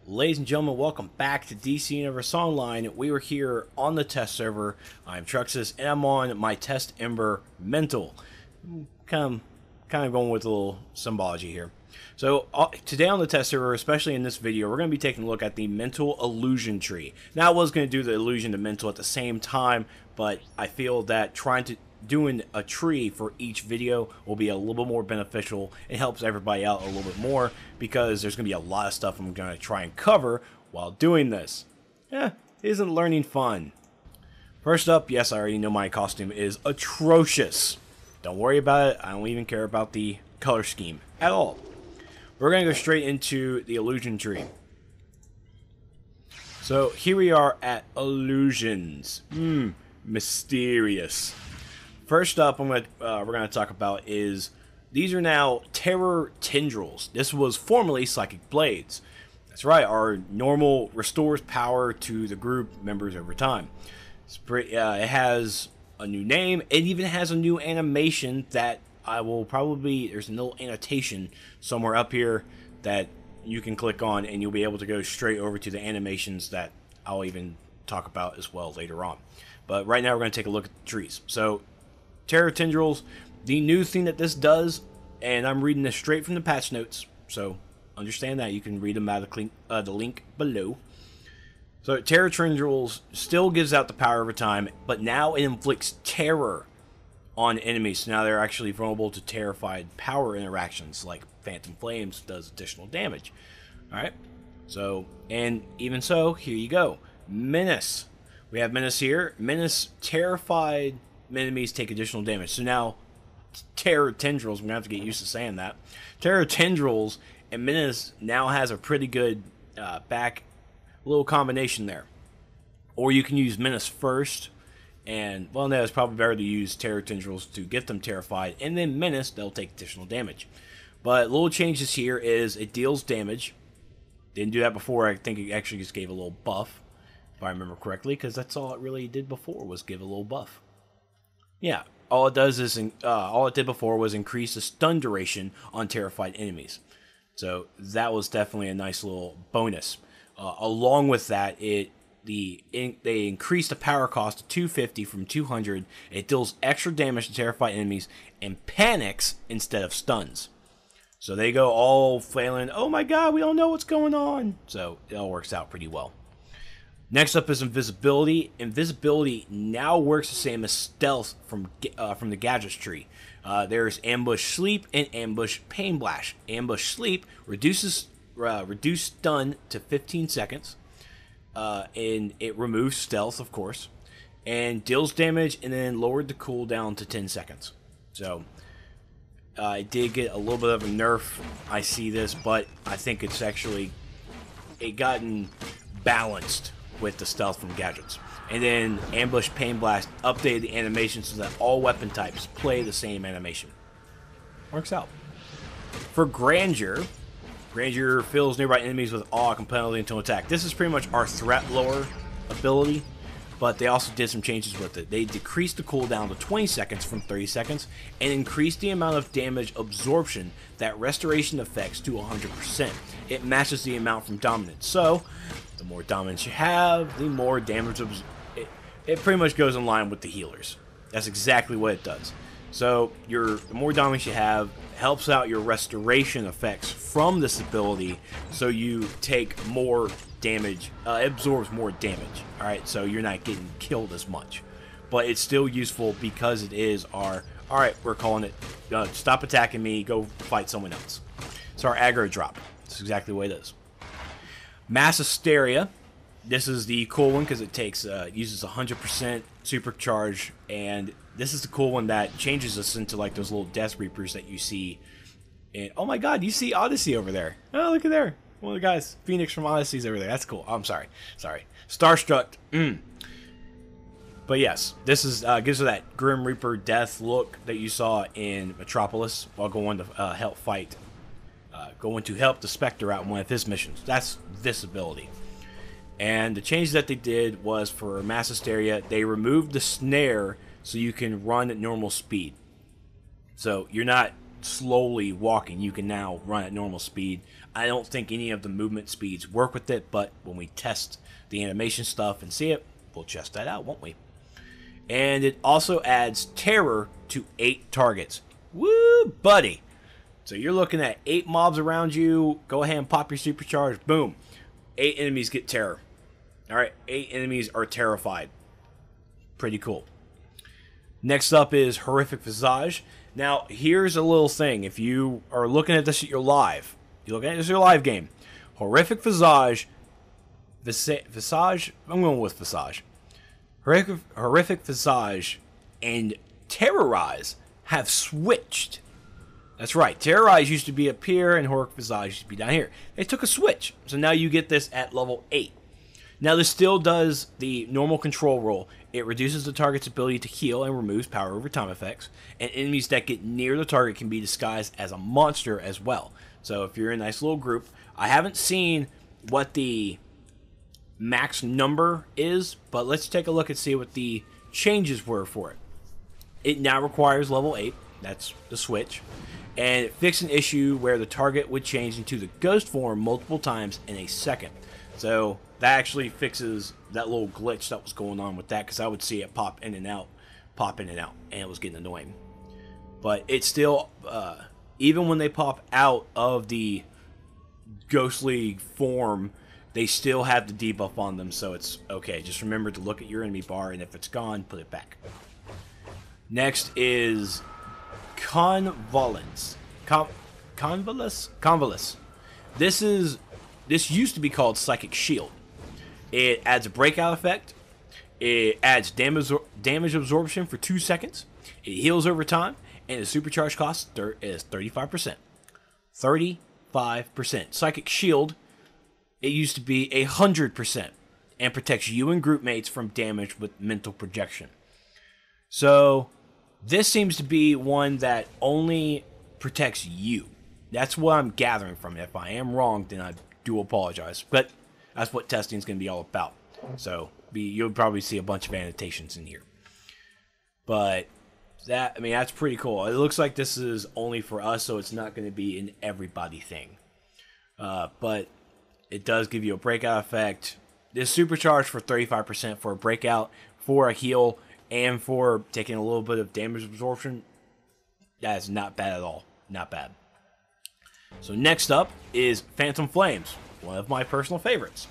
Ladies and gentlemen, welcome back to DC Universe Online. We were here on the test server. I'm Trexlight, and I'm on my test ember mental. Kind of going with a little symbology here. So today on the test server, especially in this video, we're going to be taking a look at the mental illusion tree. Now I was going to do the illusion to mental at the same time, but I feel that doing a tree for each video will be a little bit more beneficial. It helps everybody out a little bit more because there's going to be a lot of stuff I'm going to try and cover while doing this. Isn't learning fun? First up, yes, I already know my costume is atrocious. Don't worry about it. I don't even care about the color scheme at all. We're going to go straight into the illusion tree. So here we are at illusions. Mysterious. First up, we're going to talk about is these are now terror tendrils. This was formerly psychic blades. That's right. Our normal restores power to the group members over time. It has a new name. It even has a new animation that I will probably. There's a little annotation somewhere up here that you can click on, and you'll be able to go straight over to the animations that I'll even talk about as well later on. But right now, we're going to take a look at the trees. So. Terror Tendrils, the new thing that this does, and I'm reading this straight from the patch notes, so understand that. You can read them out of the link below. So Terror Tendrils still gives out the power over time, but now it inflicts terror on enemies. So now they're actually vulnerable to terrified power interactions, like Phantom Flames does additional damage. Alright, so, and even so, here you go. Menace. We have Menace here. Menace, terrified enemies take additional damage. So now, Terror Tendrils, we're going to have to get used to saying that. Terror Tendrils and Menace now has a pretty good back little combination there. Or you can use Menace first, and, well, no, it's probably better to use Terror Tendrils to get them terrified, and then Menace, they'll take additional damage. But little changes here is it deals damage. Didn't do that before. I think it actually just gave a little buff, if I remember correctly, because that's all it really did before was give a little buff. Yeah, all it does is all it did before was increase the stun duration on terrified enemies. So that was definitely a nice little bonus. Along with that, they increased the power cost to 250 from 200. It deals extra damage to terrified enemies and panics instead of stuns. So they go all flailing. Oh my God, we don't know what's going on. So it all works out pretty well. Next up is Invisibility. Invisibility now works the same as Stealth from the Gadgets tree. There's Ambush Sleep and Ambush Pain Blast. Ambush Sleep reduced stun to 15 seconds, and it removes Stealth, of course, and deals damage, and then lowered the cooldown to 10 seconds. So it did get a little bit of a nerf. I see this, but I think it's actually gotten balanced with the Stealth from Gadgets. And then Ambush Pain Blast updated the animation so that all weapon types play the same animation. Works out. For Grandeur, Grandeur fills nearby enemies with awe compellingly into attack. This is pretty much our threat lower ability, but they also did some changes with it. They decreased the cooldown to 20 seconds from 30 seconds and increased the amount of damage absorption that restoration affects to 100%. It matches the amount from Dominance. So, the more dominance you have, the more damage. It pretty much goes in line with the healers. That's exactly what it does. So the more dominance you have helps out your restoration effects from this ability, so you take more damage. It absorbs more damage. All right, so you're not getting killed as much, but it's still useful because it is our. All right, we're calling it. Stop attacking me. Go fight someone else. It's our aggro drop. That's exactly what it is. Mass Hysteria. This is the cool one because it takes uses 100% supercharge, and this is the cool one that changes us into like those little Death Reapers that you see. And oh my God, you see Odyssey over there? Oh, look at there, one of the guys, Phoenix from Odyssey's over there. That's cool. Oh, I'm sorry, Starstruck. But yes, this is gives her that Grim Reaper Death look that you saw in Metropolis while going to help fight. Going to help the Spectre out in one of his missions. That's this ability. And the change that they did was for Mass Hysteria, they removed the snare so you can run at normal speed. So you're not slowly walking, you can now run at normal speed. I don't think any of the movement speeds work with it, but when we test the animation stuff and see it, we'll test that out, won't we? And it also adds terror to 8 targets. Woo, buddy! So you're looking at 8 mobs around you. Go ahead and pop your supercharge. Boom. 8 enemies get terror. Alright, 8 enemies are terrified. Pretty cool. Next up is Horrific Visage. Now, here's a little thing. If you are looking at this at your live, you're looking at this at your live game. Horrific Visage. Visage? I'm going with Visage. Horrific Visage and Terrorize have switched. That's right. Terrorize used to be up here and Horrific Visage used to be down here. They took a switch. So now you get this at level 8. Now this still does the normal control roll. It reduces the target's ability to heal and removes power over time effects. And enemies that get near the target can be disguised as a monster as well. So if you're in a nice little group, I haven't seen what the max number is, but let's take a look and see what the changes were for it. It now requires level 8. That's the switch. And it fixed an issue where the target would change into the ghost form multiple times in a second. So that actually fixes that little glitch that was going on with that, because I would see it pop in and out, and it was getting annoying. But it's still, even when they pop out of the ghostly form, they still have the debuff on them, so it's okay. Just remember to look at your enemy bar, and if it's gone, put it back. Next is Convolence. Convolence. This used to be called Psychic Shield. It adds a breakout effect. It adds damage absorption for 2 seconds. It heals over time, and the supercharge cost is 35%. 35%. Psychic Shield, it used to be 100% and protects you and group mates from damage with mental projection. So this seems to be one that only protects you. That's what I'm gathering from it. If I am wrong, then I do apologize. But that's what testing is going to be all about. So you'll probably see a bunch of annotations in here. But that's pretty cool. It looks like this is only for us, so it's not going to be an everybody thing. But it does give you a breakout effect. This supercharged for 35% for a breakout, for a heal, and for taking a little bit of damage absorption. That is not bad at all. Not bad. So next up is Phantom Flames, one of my personal favorites.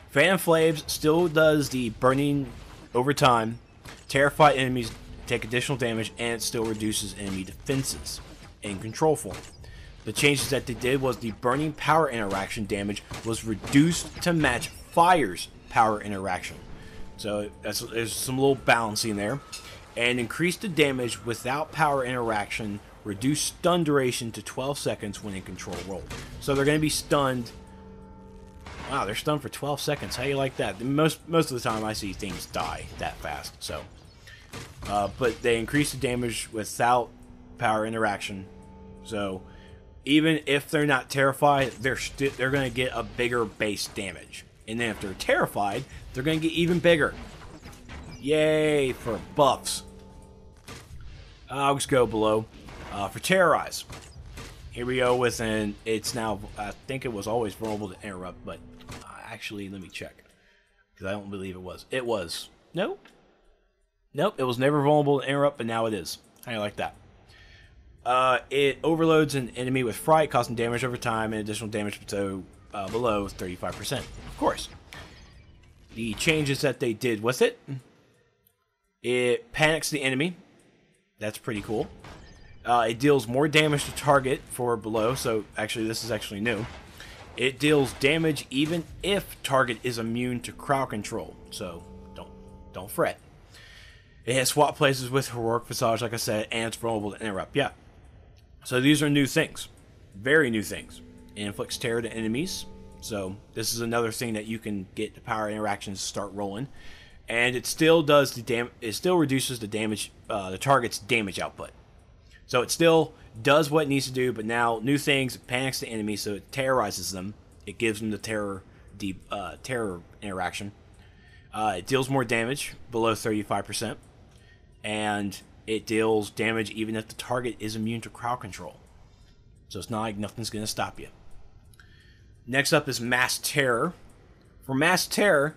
Phantom Flames still does the burning over time, terrify enemies take additional damage, and it still reduces enemy defenses in control form. The changes that they did was the burning power interaction damage was reduced to match fire's power interaction. So there's some little balancing there. And increased the damage without power interaction, reduced stun duration to 12 seconds when in control roll. So they're going to be stunned. Wow, they're stunned for 12 seconds. How do you like that? Most of the time I see things die that fast. So, but they increase the damage without power interaction. So even if they're not terrified, they're going to get a bigger base damage. And then if they're terrified, they're going to get even bigger. Yay for buffs. I'll just go below. For Terrorize. Here we go with it's now, I think it was always vulnerable to interrupt, but actually, let me check. Because I don't believe it was. It was. Nope. Nope, it was never vulnerable to interrupt, but now it is. How do you like that? It overloads an enemy with fright, causing damage over time, and additional damage below 35%. Of course. The changes that they did with it. It panics the enemy. That's pretty cool. It deals more damage to target for below, so actually this is actually new. It deals damage even if target is immune to crowd control, so don't fret. It has swap places with Heroic Visage, like I said, and it's vulnerable to interrupt. Yeah. So these are new things. Very new things. It inflicts terror to enemies. So this is another thing that you can get the power interactions to start rolling. And it still does it still reduces the damage, the target's damage output. So it still does what it needs to do, but now new things, it panics the enemy, so it terrorizes them. It gives them the terror interaction. It deals more damage, below 35%. And it deals damage even if the target is immune to crowd control. So it's not like nothing's going to stop you. Next up is Mass Terror. For Mass Terror,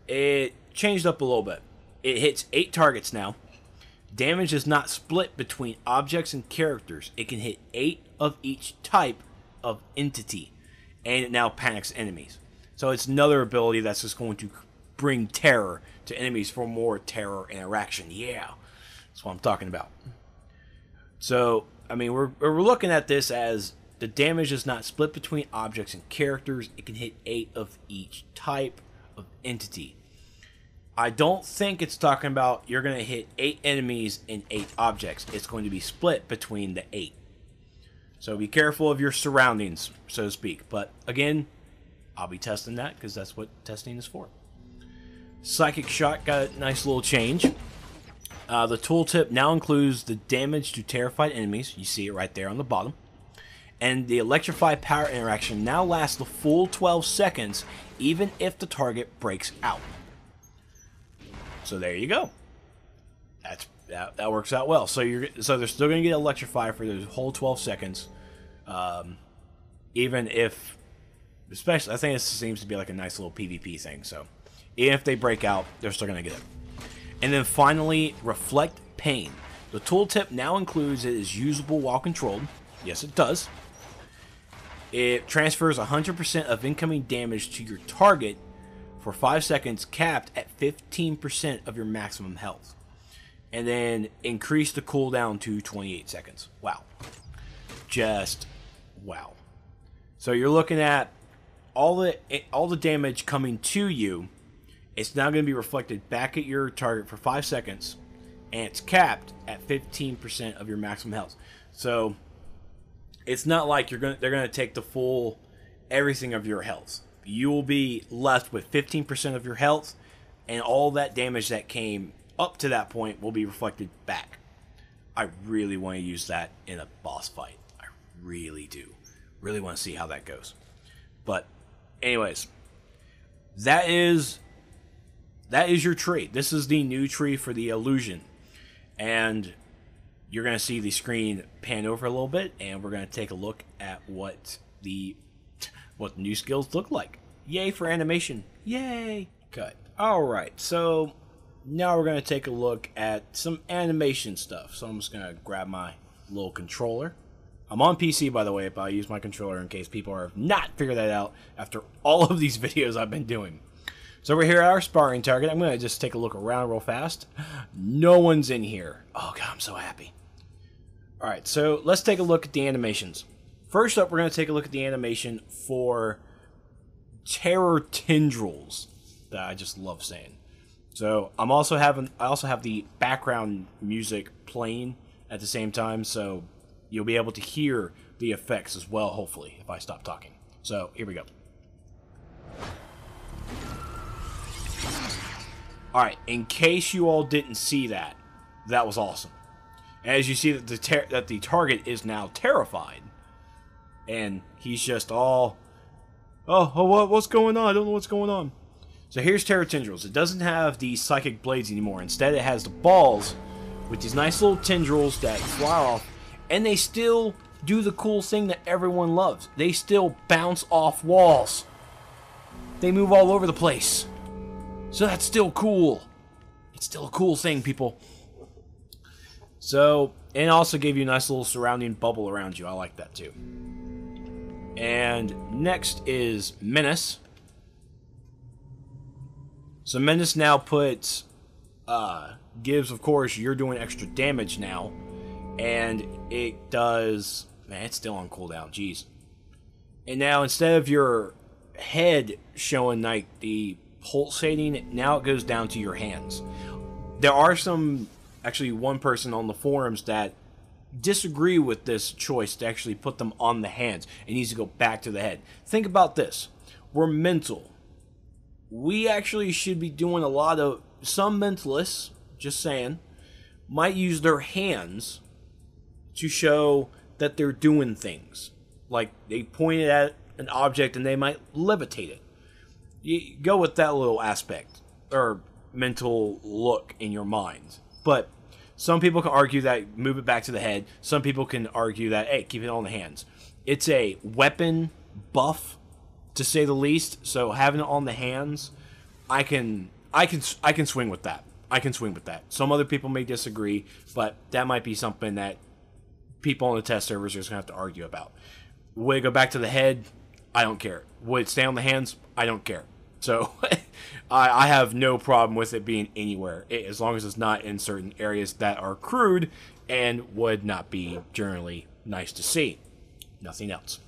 it changed up a little bit. It hits 8 targets now. Damage is not split between objects and characters. It can hit 8 of each type of entity. And it now panics enemies. So it's another ability that's just going to bring terror to enemies for more terror interaction. Yeah, that's what I'm talking about. So, I mean, we're looking at this as the damage is not split between objects and characters. It can hit 8 of each type of entity. I don't think it's talking about you're going to hit 8 enemies and 8 objects. It's going to be split between the 8. So be careful of your surroundings, so to speak. But again, I'll be testing that because that's what testing is for. Psychic Shot got a nice little change. The tooltip now includes the damage to terrified enemies. You see it right there on the bottom. And the Electrify Power interaction now lasts the full 12 seconds, even if the target breaks out. So there you go. That works out well. So they're still going to get Electrify for the whole 12 seconds, even if, especially, I think this seems to be like a nice little PvP thing. So even if they break out, they're still going to get it. And then finally, Reflect Pain. The tooltip now includes it is usable while controlled. Yes, it does. It transfers 100% of incoming damage to your target for 5 seconds, capped at 15% of your maximum health. And then increase the cooldown to 28 seconds. Wow. Just wow. So you're looking at all the damage coming to you. It's now going to be reflected back at your target for 5 seconds, and it's capped at 15% of your maximum health. So it's not like they're going to take the full everything of your health. You will be left with 15% of your health, and all that damage that came up to that point will be reflected back. I really want to use that in a boss fight. I really do. Really want to see how that goes. But anyways, that is your tree. This is the new tree for the illusion. And you're going to see the screen pan over a little bit, and we're going to take a look at what the new skills look like. Yay for animation. Yay. Cut. Alright, so now we're going to take a look at some animation stuff. So I'm just going to grab my little controller. I'm on PC, by the way, but I use my controller in case people have not figured that out after all of these videos I've been doing. So we're here at our sparring target. I'm going to just take a look around real fast. No one's in here. Oh, God, I'm so happy. Alright, so let's take a look at the animations. First up, we're going to take a look at the animation for Terror Tendrils, that I just love saying. So I also have the background music playing at the same time, so you'll be able to hear the effects as well, hopefully, if I stop talking. So here we go. Alright, in case you all didn't see that, that was awesome. As you see that the target is now terrified, and he's just all, what's going on? I don't know what's going on. So here's Terror Tendrils. It doesn't have the psychic blades anymore. Instead, it has the balls with these nice little tendrils that fly off, and they still do the cool thing that everyone loves. They still bounce off walls. They move all over the place. So that's still cool. It's still a cool thing, people. So, and also gave you a nice little surrounding bubble around you. I like that too. And next is Menace. So Menace now puts, gives, of course, you're doing extra damage now. And it does, man, it's still on cooldown, jeez. And now instead of your head showing like the pulsating, now it goes down to your hands. There are actually one person on the forums that disagree with this choice to actually put them on the hands. It needs to go back to the head. Think about this. We're mental. We actually should be doing a lot of, some mentalists, just saying, might use their hands to show that they're doing things. Like they point it at an object and they might levitate it. You go with that little aspect or mental look in your mind. But some people can argue that move it back to the head. Some people can argue that, hey, keep it on the hands. It's a weapon buff, to say the least. So having it on the hands, I can swing with that. I can swing with that. Some other people may disagree, but that might be something that people on the test servers are just gonna have to argue about. Would it go back to the head? I don't care. Would it stay on the hands? I don't care. So I have no problem with it being anywhere, as long as it's not in certain areas that are crude and would not be generally nice to see. Nothing else.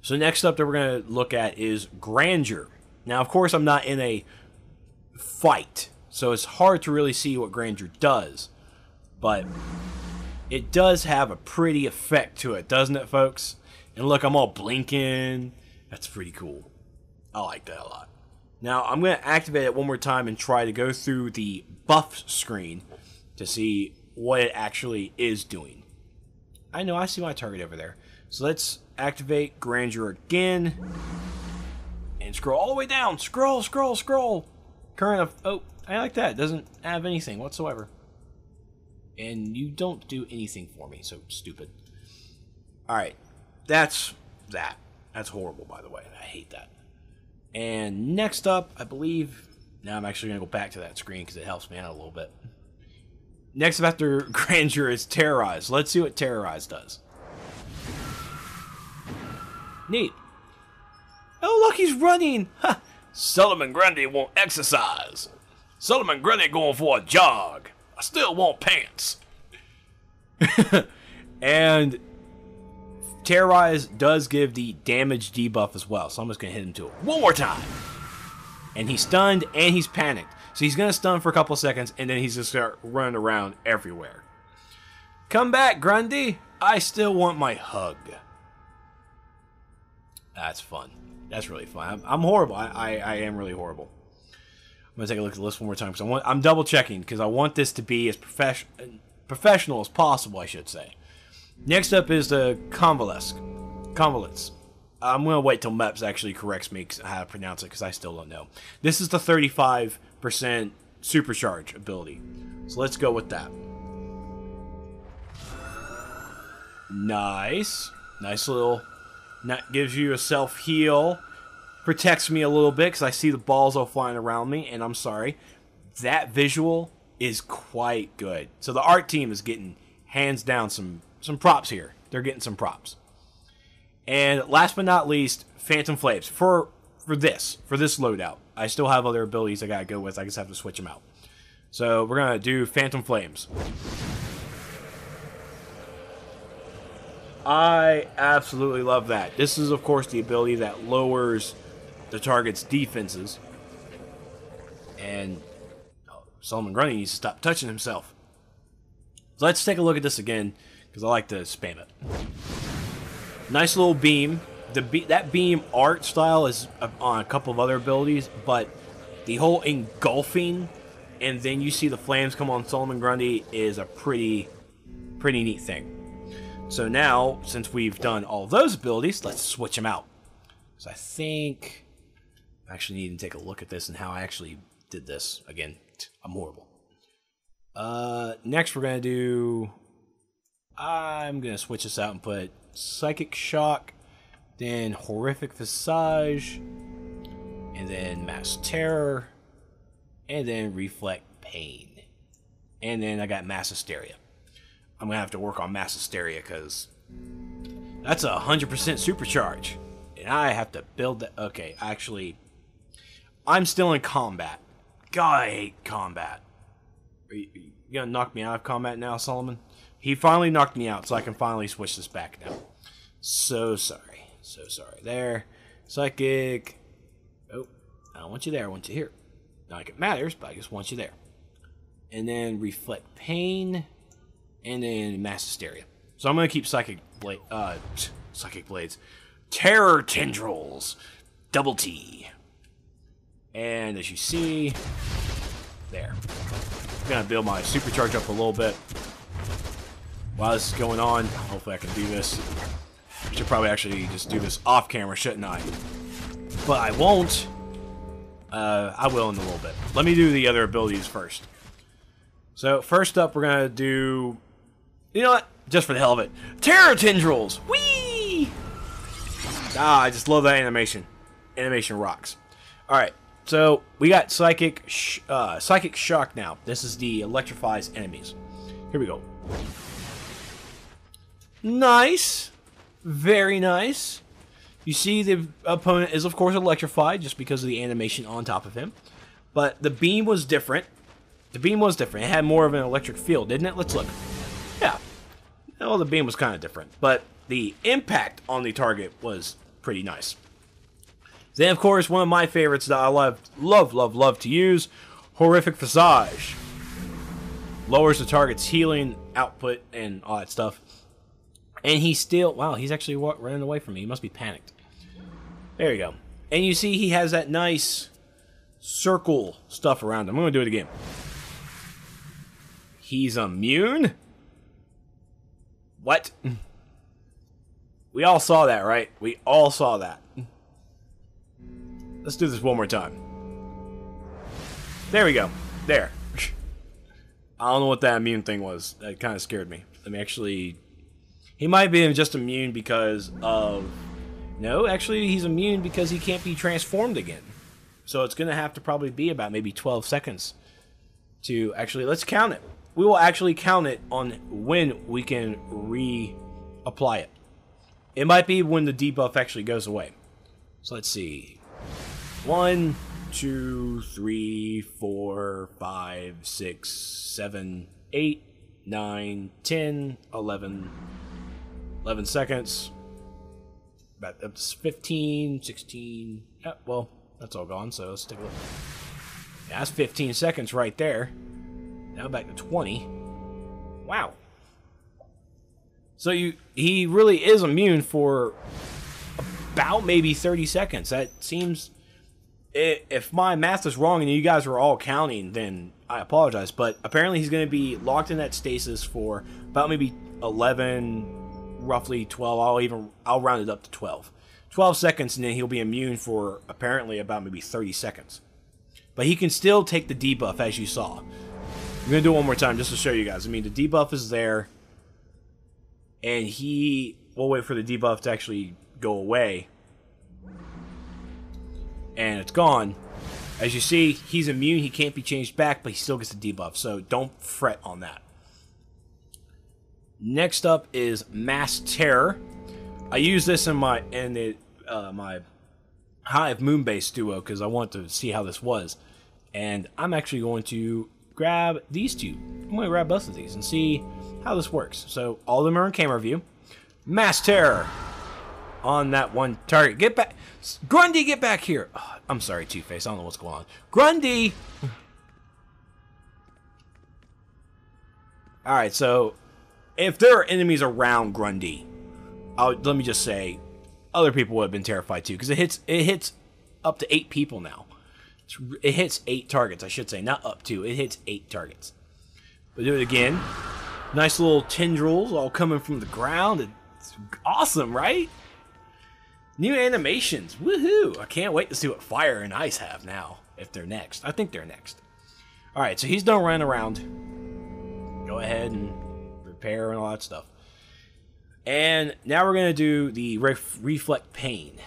So next up that we're going to look at is Grandeur. Now, of course, I'm not in a fight, so it's hard to really see what Grandeur does. But it does have a pretty effect to it, doesn't it, folks? And look, I'm all blinking. That's pretty cool. I like that a lot. Now, I'm going to activate it one more time and try to go through the buff screen to see what it actually is doing. I know, I see my target over there. So let's activate Grandeur again. And scroll all the way down. Scroll, scroll, scroll. Current of... Oh, I like that. It doesn't have anything whatsoever. And you don't do anything for me, so stupid. Alright. That's that. That's horrible, by the way. I hate that. And next up, I believe... Now I'm actually going to go back to that screen because it helps me out a little bit. Next up after Grandeur is Terrorize. Let's see what Terrorize does. Neat. Oh, look, he's running. Ha! Solomon Grundy won't exercise. Solomon Grundy going for a jog. I still want pants. And Terrorize does give the damage debuff as well. So I'm just going to hit him to it one more time. And he's stunned and he's panicked. So he's going to stun for a couple seconds and then he's going to start running around everywhere. Come back, Grundy. I still want my hug. That's fun. That's really fun. I'm horrible. I am really horrible. I'm going to take a look at the list one more time because I'm double checking because I want this to be as professional as possible, I should say. Next up is the Convalesce. I'm going to wait till Meps actually corrects me how to pronounce it because I still don't know. This is the 35% supercharge ability. So let's go with that. Nice. Nice little... That gives you a self-heal. Protects me a little bit because I see the balls all flying around me. And I'm sorry. That visual is quite good. So the art team is getting, hands down, some props here. They're getting some props. And last but not least, Phantom Flames. For this loadout. I still have other abilities I gotta go with. I just have to switch them out. So we're gonna do Phantom Flames. I absolutely love that. This is, of course, the ability that lowers the target's defenses. And Solomon Grundy needs to stop touching himself. So let's take a look at this again, because I like to spam it. Nice little beam. That beam art style is on a couple of other abilities, but the whole engulfing, and then you see the flames come on Solomon Grundy is a pretty neat thing. So now, since we've done all those abilities, let's switch them out. So I think I actually need to take a look at this and how I actually did this. Again, I'm horrible. Next we're going to do... I'm going to switch this out and put Psychic Shock, then Horrific Visage, and then Mass Terror, and then Reflect Pain. And then I got Mass Hysteria. I'm going to have to work on Mass Hysteria because that's 100% supercharge. And I have to build that. Okay, actually, I'm still in combat. God, I hate combat. Are you going to knock me out of combat now, Solomon? He finally knocked me out, so I can finally switch this back now. So sorry. So sorry. There. Psychic. Oh, I don't want you there. I want you here. Not like it matters, but I just want you there. And then Reflect Pain. And then Mass Hysteria. So I'm going to keep Psychic Blades. Terror Tendrils. Double T. And as you see, there. I'm going to build my supercharge up a little bit. While this is going on, hopefully I can do this. I should probably actually just do this off camera, shouldn't I? But I won't. I will in a little bit. Let me do the other abilities first. So first up, we're going to do... You know what? Just for the hell of it. Terror Tendrils! Whee! Ah, I just love that animation. Animation rocks. Alright, so we got Psychic Shock now. This is the electrifies enemies. Here we go. Nice. Very nice. You see the opponent is, of course, electrified just because of the animation on top of him. But the beam was different. The beam was different. It had more of an electric field, didn't it? Let's look. Yeah. Well, the beam was kind of different. But the impact on the target was pretty nice. Then, of course, one of my favorites that I love to use, Horrific Visage. Lowers the target's healing output and all that stuff. And he's still... Wow, he's actually running away from me. He must be panicked. There you go. And you see he has that nice circle stuff around him. I'm going to do it again. He's immune? What? We all saw that, right? We all saw that. Let's do this one more time. There we go. There. I don't know what that immune thing was. That kind of scared me. Let me actually... He might be just immune because of... No, actually he's immune because he can't be transformed again. So it's going to have to probably be about maybe 12 seconds to actually... Let's count it. We will actually count it on when we can reapply it. It might be when the debuff actually goes away. So let's see. 1, 2, 3, 4, 5, 6, 7, 8, 9, 10, 11... 11 seconds. About 15, 16. Yeah, well, that's all gone, so let's take a look. Yeah, that's 15 seconds right there. Now back to 20. Wow. So he really is immune for about maybe 30 seconds. That seems... If my math is wrong and you guys were all counting, then I apologize. But apparently he's going to be locked in that stasis for about maybe 11... roughly 12. I'll round it up to 12. 12 seconds, and then he'll be immune for apparently about maybe 30 seconds. But he can still take the debuff, as you saw. I'm going to do it one more time just to show you guys. I mean, the debuff is there. And we'll wait for the debuff to actually go away. And it's gone. As you see, he's immune. He can't be changed back, but he still gets the debuff. So don't fret on that. Next up is Mass Terror. I use this in my Hive Moonbase duo because I want to see how this was, and I'm actually going to grab these two. I'm going to grab both of these and see how this works. So all of them are in camera view. Mass Terror on that one target. Get back, Grundy! Get back here! Oh, I'm sorry, Two-Face. I don't know what's going on. Grundy! All right, so. If there are enemies around Grundy, let me just say, other people would have been terrified too, because it hits up to 8 people now. It hits 8 targets, I should say, not up to. It hits 8 targets. We'll do it again. Nice little tendrils all coming from the ground. It's awesome, right? New animations, woohoo! I can't wait to see what Fire and Ice have now, if they're next. I think they're next. All right, so he's done running around. Go ahead and repair and all that stuff. And now we're going to do the Reflect Pain.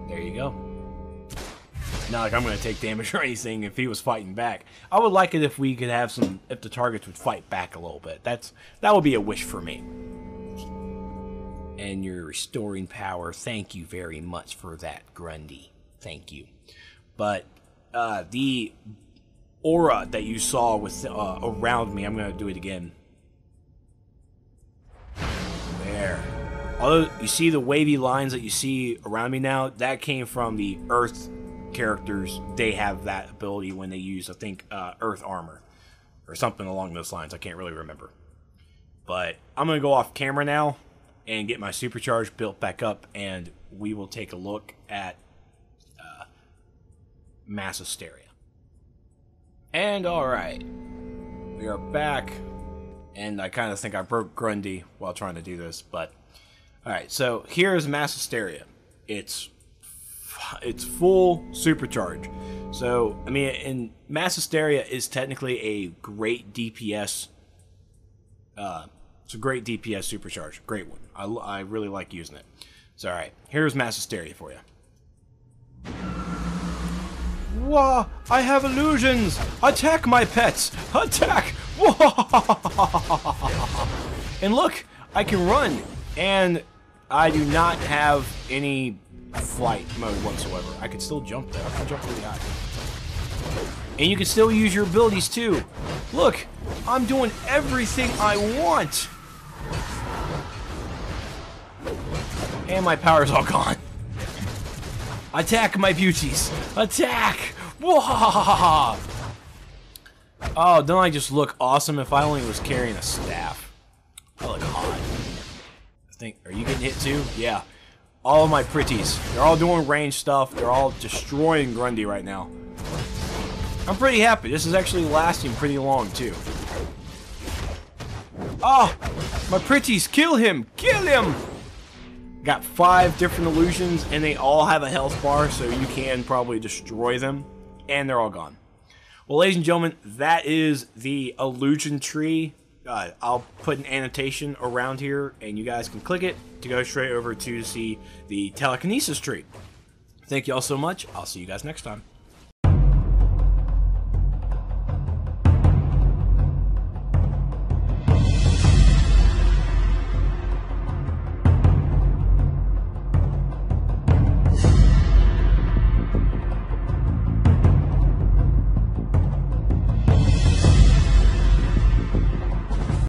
There you go. Not like I'm going to take damage or anything if he was fighting back. I would like it if we could have some, if the targets would fight back a little bit. That would be a wish for me. And you're restoring power. Thank you very much for that, Grundy. Thank you. But the aura that you saw with around me, I'm going to do it again. There. Although you see the wavy lines that you see around me now, that came from the Earth characters. They have that ability when they use, I think, Earth armor. Or something along those lines. I can't really remember. But I'm going to go off camera now and get my supercharge built back up, and we will take a look at Mass Hysteria. And alright, we are back, and I kind of think I broke Grundy while trying to do this, but alright, so here's Mass Hysteria. It's full supercharge. So, I mean, and Mass Hysteria is technically a great DPS It's a great DPS supercharge. Great one. I really like using it. So, alright. Here's Mass Hysteria for you. Whoa! I have illusions! Attack my pets! Attack! Whoa! And look! I can run! And I do not have any flight mode whatsoever. I can still jump though. I can jump really high. And you can still use your abilities too. Look! I'm doing everything I want! And my power's all gone. Attack my beauties! Attack! Whoa! Oh, don't I just look awesome if I only was carrying a staff? I look hot. Are you getting hit too? Yeah. All of my pretties. They're all doing range stuff. They're all destroying Grundy right now. I'm pretty happy. This is actually lasting pretty long too. Oh! My pretties! Kill him! Kill him! Got 5 different illusions, and they all have a health bar, so you can probably destroy them. And they're all gone. Well, ladies and gentlemen, that is the illusion tree. I'll put an annotation around here, and you guys can click it to go straight over to see the telekinesis tree. Thank you all so much. I'll see you guys next time.